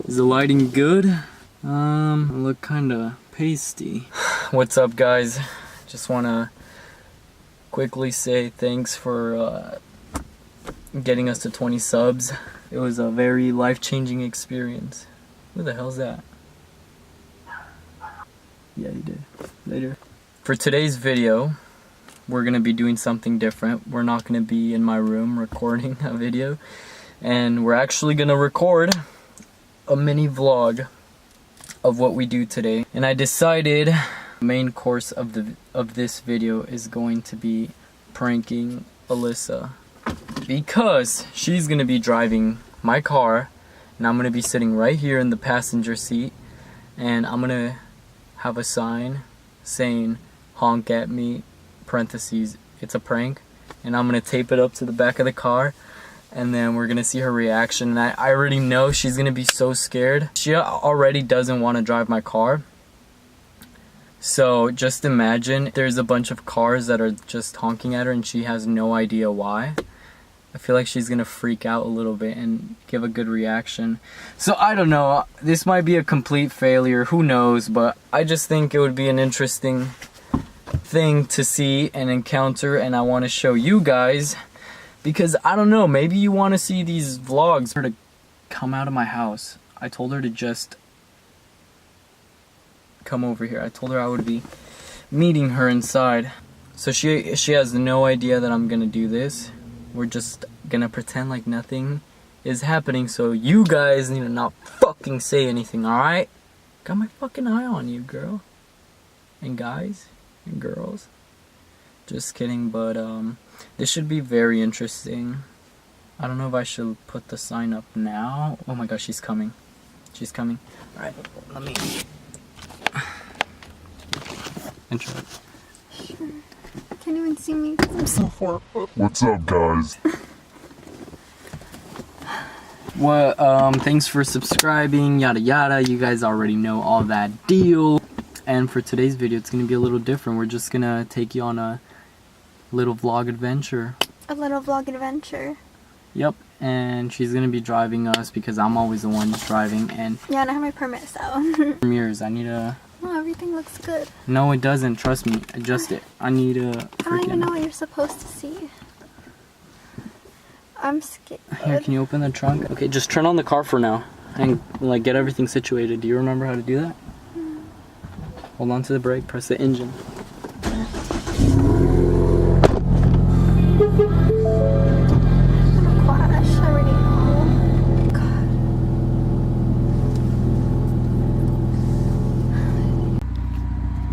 Is the lighting good? I look kinda pasty. What's up, guys? Just wanna quickly say thanks for getting us to 20 subs. It was a very life-changing experience. Who the hell's that? Yeah, he did. Later. For today's video, we're gonna be doing something different. We're not gonna be in my room recording a video, and we're actually gonna record a mini vlog of what we do today. And I decided the main course of this video is going to be pranking aLySsA, because she's gonna be driving my car and I'm gonna be sitting right here in the passenger seat, and I'm gonna have a sign saying honk at me, parentheses, it's a prank, and I'm gonna tape it up to the back of the car, and then we're gonna see her reaction. And I already know she's gonna be so scared. She already doesn't want to drive my car, so just imagine there's a bunch of cars that are just honking at her and she has no idea why. I feel like she's gonna freak out a little bit and give a good reaction. So I don't know, this might be a complete failure, who knows, but I just think it would be an interesting thing to see and encounter, and I want to show you guys, because I don't know, maybe you want to see these vlogs. Her to come out of my house. I told her to just come over here. I told her I would be meeting her inside. So she has no idea that I'm gonna do this. We're just gonna pretend like nothing is happening, so you guys need to not fucking say anything, alright? Got my fucking eye on you, girl. And guys, and girls. Just kidding, but this should be very interesting. I don't know if I should put the sign up now. Oh my gosh, she's coming. She's coming. Alright, let me intro it. Sure. Can't even see me because I'm so far. What's up, guys? Well, thanks for subscribing, yada yada. You guys already know all that deal. And for today's video, it's gonna be a little different. We're just gonna take you on a little vlog adventure. A little vlog adventure. Yep, and she's gonna be driving us because I'm always the one driving. And yeah, and I have my permit, so. Mirrors, I need a. No, everything looks good. No, it doesn't. Trust me. Adjust it. I need a. I don't even know what you're supposed to see. I'm scared. Here, can you open the trunk? Okay, just turn on the car for now and like get everything situated. Do you remember how to do that? Hold on to the brake. Press the engine. Crash. I already know. God.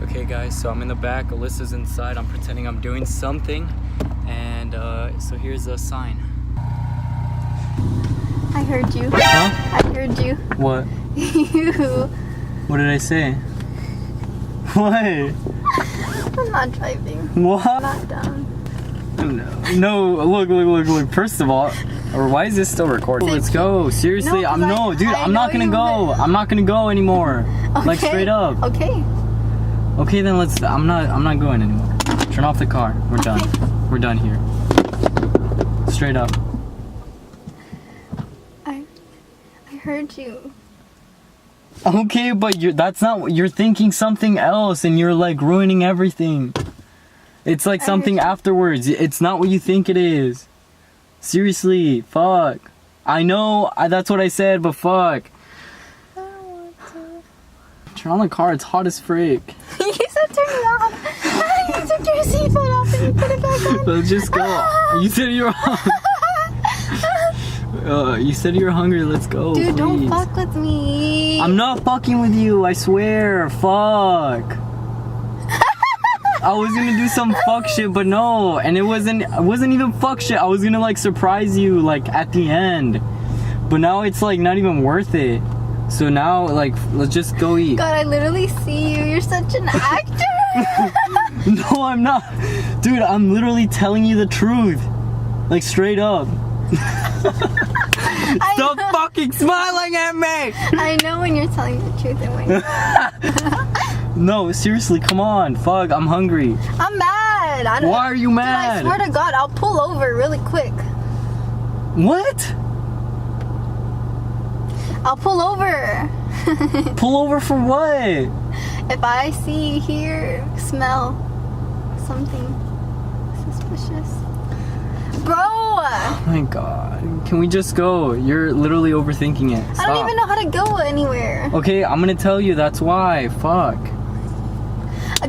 Okay guys, so I'm in the back, aLySsA's inside, I'm pretending I'm doing something, and so here's a sign. I heard you. Huh? I heard you. What? You. What did I say? What? I'm not driving. What? I'm not dumb. No, look. First of all, or why is this still recording? Let's go. Seriously, No, dude, I'm not gonna go. I'm not gonna go anymore. Okay. Like straight up. Okay. Okay, then I'm not going anymore. Turn off the car. We're done. Okay. We're done here. Straight up. I heard you. Okay, but that's not what you're thinking, something else, and you're like ruining everything. It's like something afterwards. It's not what you think it is. Seriously, fuck. I know, that's what I said, but fuck. I don't want to. Turn on the car, it's hot as frick. You said turn it off. You took your seatbelt off and you put it back on. Let's just go. You said you were hungry. You said you were hungry, let's go. Dude, please. don't fuck with me. I'm not fucking with you, I swear. Fuck. I was gonna do some fuck shit, but no, and it wasn't even fuck shit. I was gonna like surprise you like at the end, but now it's like not even worth it. So now like let's just go eat. God, I literally see you. You're such an actor. No, I'm not, dude. I'm literally telling you the truth, like straight up. Stop fucking smiling at me. I know when you're telling the truth and when you're not. No, seriously, come on. Fuck, I'm hungry. I'm mad. Why are you mad? Dude, I swear to God, I'll pull over really quick. What? I'll pull over. Pull over for what? If I see, hear, smell something suspicious. Bro! Oh my god. Can we just go? You're literally overthinking it. Stop. I don't even know how to go anywhere. Okay, I'm gonna tell you, that's why. Fuck.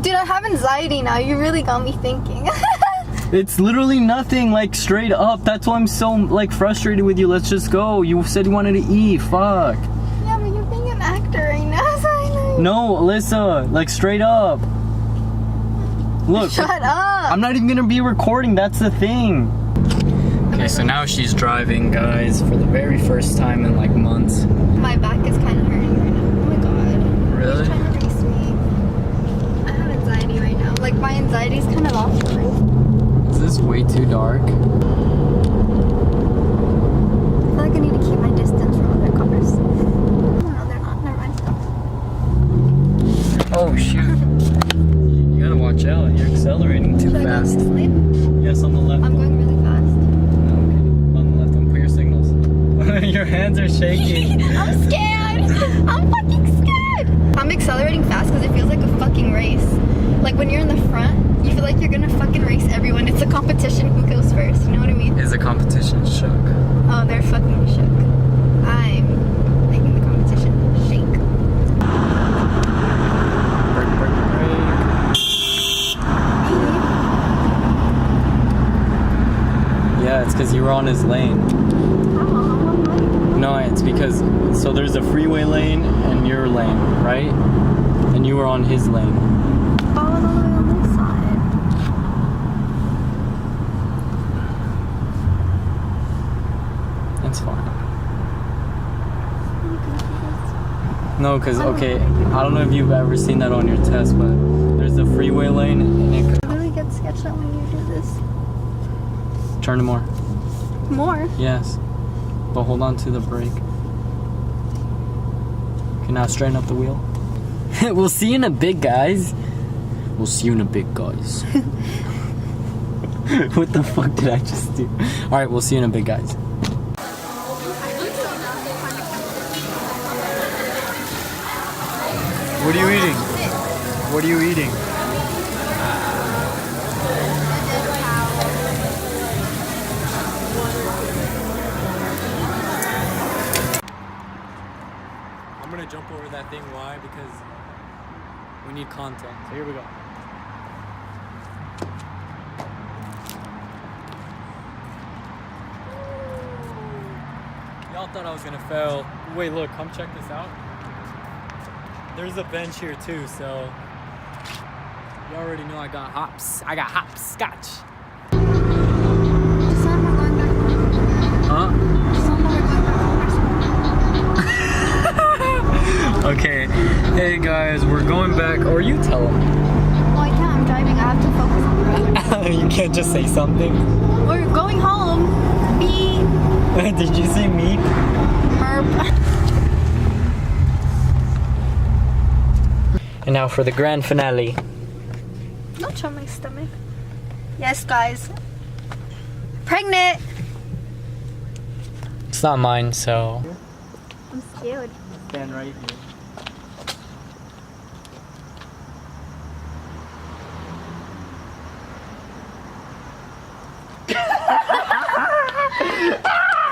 Dude, I have anxiety now. You really got me thinking. It's literally nothing, like, straight up. That's why I'm so, like, frustrated with you. Let's just go. You said you wanted to eat. Fuck. Yeah, but you're being an actor right now, so I know. No, aLySsA, like, straight up. Look. Shut up. I'm not even gonna be recording. That's the thing. Okay, so now she's driving, guys, for the very first time in, like, months. My back is kind of hurting right now. Oh my god. Really? He's trying to race me. I have anxiety right now. Like, my anxiety's kind of off. Is this way too dark? I feel like I need to keep my distance from other cars. Oh, no, they're not. Never mind. Oh, shoot. You gotta watch out. You're accelerating too Should I go fast. this lane? Yes, on the left. I'm going really fast. Okay, on the left. Don't put your signals. Your hands are shaking. I'm scared. I'm fucking scared. I'm accelerating fast because it feels like a fucking race. Like when you're in the front, you feel like you're gonna fucking race everyone. It's a competition who goes first. You know what I mean? Is a competition shook? Oh, they're fucking shook. I'm making the competition shake. Break, break, break. Yeah, it's because you were on his lane. No, it's because, so there's a freeway lane and your lane, right? And you were on his lane. All the way on this side. It's fine. No, because, okay, I don't know if you've ever seen that on your test, but there's a freeway lane and it could... I really get sketched out when you do this. Turn to more. More? Yes. But hold on to the brake. Okay, now straighten up the wheel. We'll see you in a bit, guys. We'll see you in a bit, guys. What the fuck did I just do? Alright, we'll see you in a bit, guys. What are you eating? What are you eating? I'm gonna jump over that thing. Why? Because we need content. So here we go. Y'all thought I was gonna fail. Wait, look, come check this out. There's a bench here too, so you already know I got hops. I got hopscotch. Huh? Okay. Hey guys, we're going back. Or you tell them. Well, I can't. I'm driving. I have to focus on the road. You can't just say something. We're going home. Beep. Did you say meep? Merp. And now for the grand finale. Don't show my stomach. Yes, guys. Pregnant. It's not mine, so. I'm scared. Stand right here.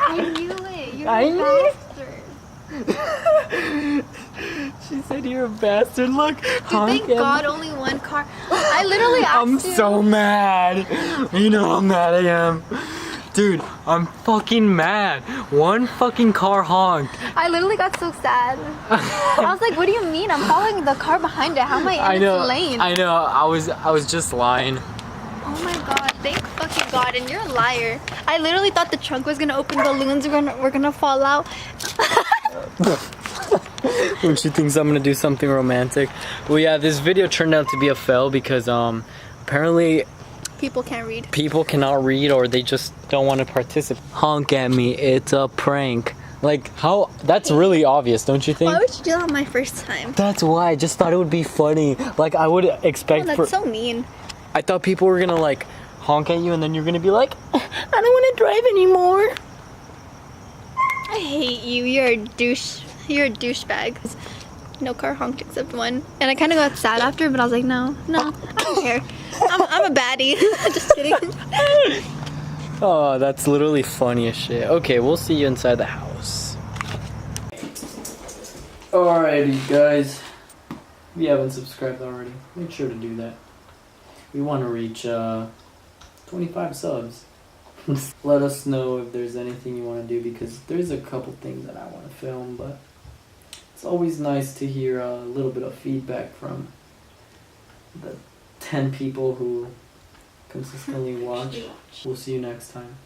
I knew it. You're I a knew it. bastard. She said you're a bastard. Look. Dude, thank God only one car. I literally asked I'm you. so mad. You know how mad I am. Dude, I'm fucking mad. One fucking car honked. I literally got so sad. I was like, what do you mean? I'm following the car behind it. How am I in its lane? I know. I was just lying. Oh my God. Thank fucking God. And you're a liar. I literally thought the trunk was gonna open, balloons were gonna fall out. When she thinks I'm gonna do something romantic. Well, yeah, this video turned out to be a fail because apparently People can't read. people cannot read or they just don't want to participate. Honk at me, it's a prank. Like, how? That's really obvious, don't you think? Why would you do that on my first time? That's why. I just thought it would be funny. Like, I would expect Oh, that's so mean. I thought people were gonna, like, honk at you and then you're gonna be like, I don't want to drive anymore. I hate you. You're a douche. You're a douchebag. No car honked except one. And I kind of got sad after, but I was like, no, I don't care. I'm a baddie. Just kidding. Oh, that's literally funny as shit. Okay, we'll see you inside the house. Alrighty, guys. If you haven't subscribed already, make sure to do that. We want to reach 25 subs. Let us know if there's anything you want to do, because there's a couple things that I want to film, but it's always nice to hear a little bit of feedback from the 10 people who consistently watch. We'll see you next time.